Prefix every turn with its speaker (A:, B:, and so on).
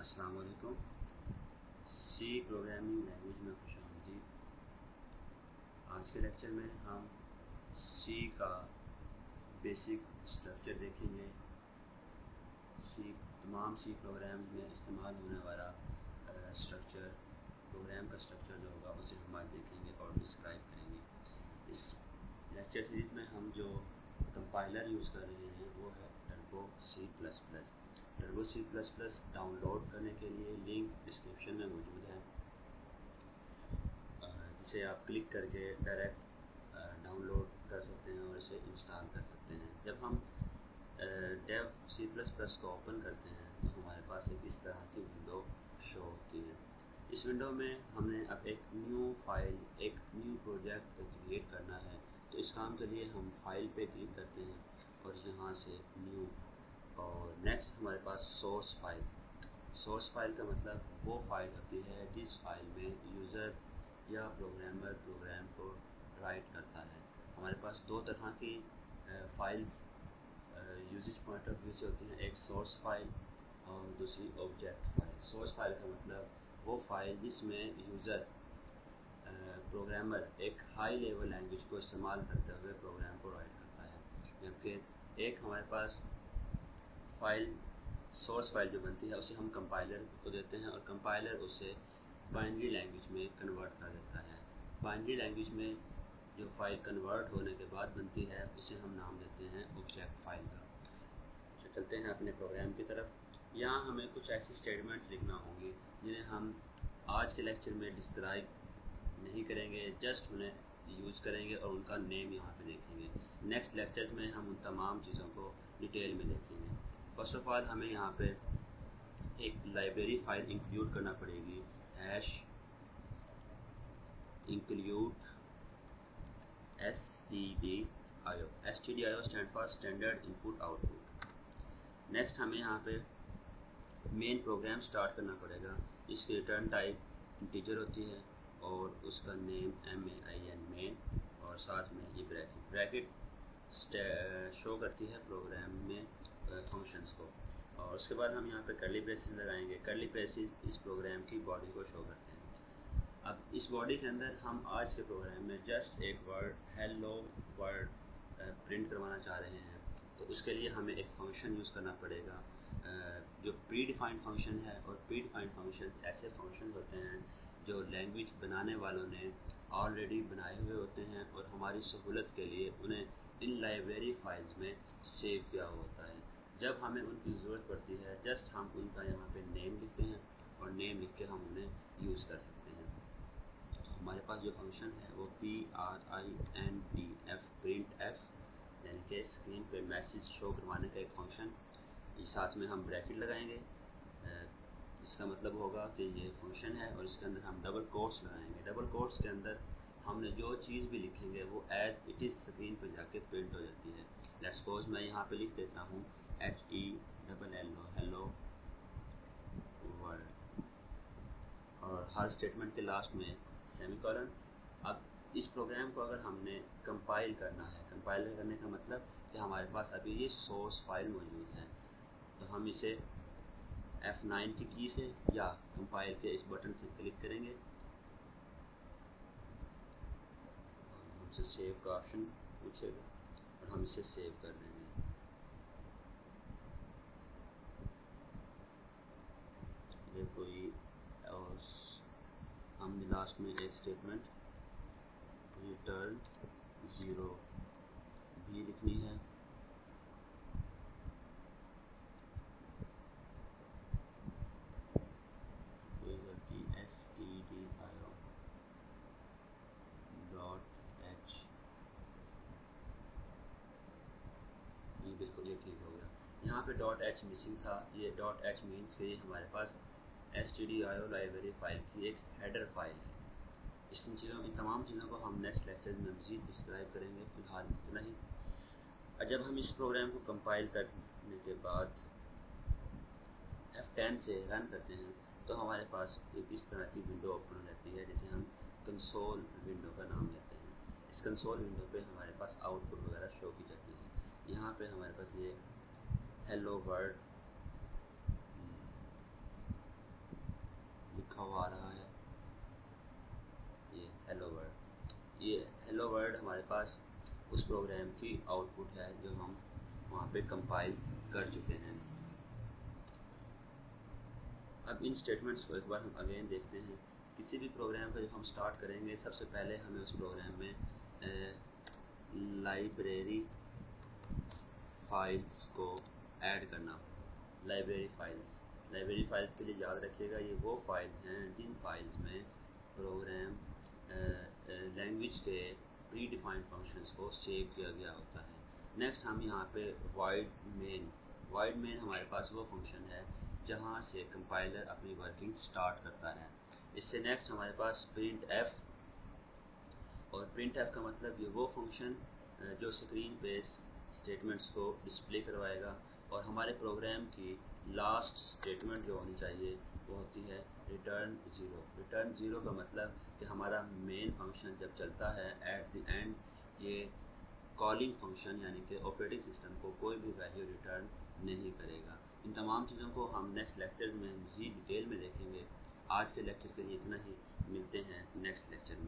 A: अस्सलाम वालेकुम। सी programming language में खुश आमदीद। आज के लेक्चर में हम सी का बेसिक स्ट्रक्चर देखेंगे। तमाम सी प्रोग्राम में इस्तेमाल होने वाला स्ट्रक्चर, प्रोग्राम का स्ट्रक्चर जो होगा उसे हम आज देखेंगे और डिस्क्राइब करेंगे। इस लेक्चर सीरीज़ में हम जो कंपाइलर यूज़ कर रहे हैं वो है turbo C plus plus. Turbo C plus plus download करने के लिए लिंक डिस्क्रिप्शन में मौजूद है, जिसे आप क्लिक करके डायरेक्ट डाउनलोड कर सकते हैं और इसे इंस्टॉल कर सकते हैं। जब हम डेव सी प्लस प्लस को ओपन करते हैं तो हमारे पास एक इस तरह की विंडो शो होती है। इस विंडो में हमने अब एक न्यू फाइल, एक न्यू प्रोजेक्ट क्रिएट करना है। तो इस काम के लिए हम फाइल पे क्लिक करते हैं और यहाँ से न्यू, और नेक्स्ट हमारे पास सोर्स फाइल। सोर्स फाइल का मतलब वो फाइल होती है जिस फाइल में यूज़र या प्रोग्रामर प्रोग्राम को राइट करता है। हमारे पास दो तरह की files usage point of view से होती हैं, एक सोर्स फाइल और दूसरी ऑब्जेक्ट फाइल। सोर्स फाइल का मतलब वो फाइल जिसमें यूज़र प्रोग्रामर एक हाई लेवल लैंग्वेज को इस्तेमाल करते हुए प्रोग्राम को राइट करता है, जबकि एक हमारे पास फाइल सोर्स फाइल जो बनती है उसे हम कंपाइलर को देते हैं और कंपाइलर उसे बाइनरी लैंग्वेज में कन्वर्ट कर देता है। बाइनरी लैंग्वेज में जो फाइल कन्वर्ट होने के बाद बनती है उसे हम नाम देते हैं ऑब्जेक्ट फाइल का। तो चलते हैं अपने प्रोग्राम की तरफ। यहाँ हमें कुछ ऐसी स्टेटमेंट्स लिखना होंगी जिन्हें हम आज के लेक्चर में डिस्क्राइब नहीं करेंगे, जस्ट उन्हें यूज़ करेंगे और उनका नेम यहाँ पे देखेंगे। नेक्स्ट लेक्चर्स में हम उन तमाम चीज़ों को डिटेल में देखेंगे। फर्स्ट ऑफ ऑल हमें यहाँ पे एक लाइब्रेरी फाइल इंक्लूड करना पड़ेगी, hash include stdio। stdio stand for standard input output. Next हमें यहाँ पे मेन प्रोग्राम स्टार्ट करना पड़ेगा। इसकी रिटर्न टाइप इंटीजर होती है और उसका नेम main और साथ में ये ब्रैकेट शो करती है प्रोग्राम में फंक्शंस को। और उसके बाद हम यहाँ पे कर्ली ब्रेसेस लगाएंगे। कर्ली ब्रेसेस इस प्रोग्राम की बॉडी को शो करते हैं। अब इस बॉडी के अंदर हम आज के प्रोग्राम में जस्ट एक वर्ड हेलो वर्ड प्रिंट करवाना चाह रहे हैं, तो उसके लिए हमें एक फंक्शन यूज़ करना पड़ेगा जो प्री डिफाइंड फंक्शन है। और प्री डिफाइंड फंक्शन ऐसे फंक्शन होते हैं जो लैंग्वेज बनाने वालों ने ऑलरेडी बनाए हुए होते हैं और हमारी सहूलत के लिए उन्हें इन लाइब्रेरी फाइल्स में सेव किया होता है। जब हमें उनकी ज़रूरत पड़ती है जस्ट हम उनका यहाँ पे नेम लिखते हैं और नेम लिख के हम उन्हें यूज़ कर सकते हैं। तो हमारे पास जो फंक्शन है वो प्रिंट एफ, यानी कि स्क्रीन पे मैसेज शो करवाने का एक फंक्शन। इस साथ में हम ब्रैकेट लगाएंगे, इसका मतलब होगा कि ये फंक्शन है और इसके अंदर हम डबल कोट्स लगाएंगे। डबल कोट्स के अंदर हमने जो चीज़ भी लिखेंगे वो एज इट इज़ स्क्रीन पर जाके प्रिंट हो जाती है। लेट्स सपोज मैं यहाँ पे लिख देता हूँ HELLO हेलो वर्ल्ड, और हर स्टेटमेंट के लास्ट में सेमीकोलन। अब इस प्रोग्राम को अगर हमने कंपाइल करना है, कंपाइल करने का मतलब कि हमारे पास अभी ये सोर्स फाइल मौजूद है, तो हम इसे F9 की की से या कंपाइल के इस बटन से क्लिक करेंगे। हमसे सेव का ऑप्शन पूछेगा और हम इसे सेव कर देंगे। ये कोई और हमने लास्ट में एक स्टेटमेंट रिटर्न 0 भी लिखनी है। कोई गलती stdio .h, ये बिल्कुल ये ठीक हो गया। यहाँ पे .h मिसिंग था। ये .h मीन्स कि हमारे पास stdio लाइब्रेरी फाइल की एक हेडर फाइल है। इन तमाम चीज़ों को हम नेक्स्ट लेक्चर में मज़ीद डिस्क्राइब करेंगे। फ़िलहाल इतना ही। जब हम इस प्रोग्राम को कंपाइल करने के बाद F10 से रन करते हैं तो हमारे पास एक इस तरह की विंडो ओपन हो जाती है, जिसे हम कंसोल विंडो का नाम लेते हैं। इस कंसोल विंडो पे हमारे पास आउटपुट वगैरह शो की जाती है। यहाँ पे हमारे पास ये हेलो वर्ल्ड आ रहा है, ये हेलो वर्ल्ड। ये हेलो वर्ल्ड हमारे पास उस प्रोग्राम की आउटपुट है जो हम वहाँ पे कंपाइल कर चुके हैं। अब इन स्टेटमेंट्स को एक बार हम अगेन देखते हैं। किसी भी प्रोग्राम को जब हम स्टार्ट करेंगे, सबसे पहले हमें उस प्रोग्राम में लाइब्रेरी फाइल्स को ऐड करना। लाइब्रेरी फाइल्स के लिए याद रखिएगा, ये वो फाइल्स हैं जिन फाइल्स में प्रोग्राम लैंग्वेज के प्री डिफाइंड फंक्शंस को सेव किया गया होता है। नेक्स्ट हम यहाँ पे वाइड मेन हमारे पास वो फंक्शन है जहाँ से कंपाइलर अपनी वर्किंग स्टार्ट करता है। इससे नेक्स्ट हमारे पास प्रिंट एफ, और प्रिंट एफ का मतलब ये वो फंक्शन जो स्क्रीन पे स्टेटमेंट्स को डिस्प्ले करवाएगा, और हमारे प्रोग्राम की लास्ट स्टेटमेंट जो होनी चाहिए वो होती है रिटर्न ज़ीरो। रिटर्न ज़ीरो का मतलब कि हमारा मेन फंक्शन जब चलता है एट द एंड ये कॉलिंग फंक्शन यानी कि ऑपरेटिंग सिस्टम को कोई भी वैल्यू रिटर्न नहीं करेगा। इन तमाम चीज़ों को हम नेक्स्ट लेक्चर में मज़ीद डिटेल में देखेंगे। आज के लेक्चर के लिए इतना ही, मिलते हैं नेक्स्ट लेक्चर में।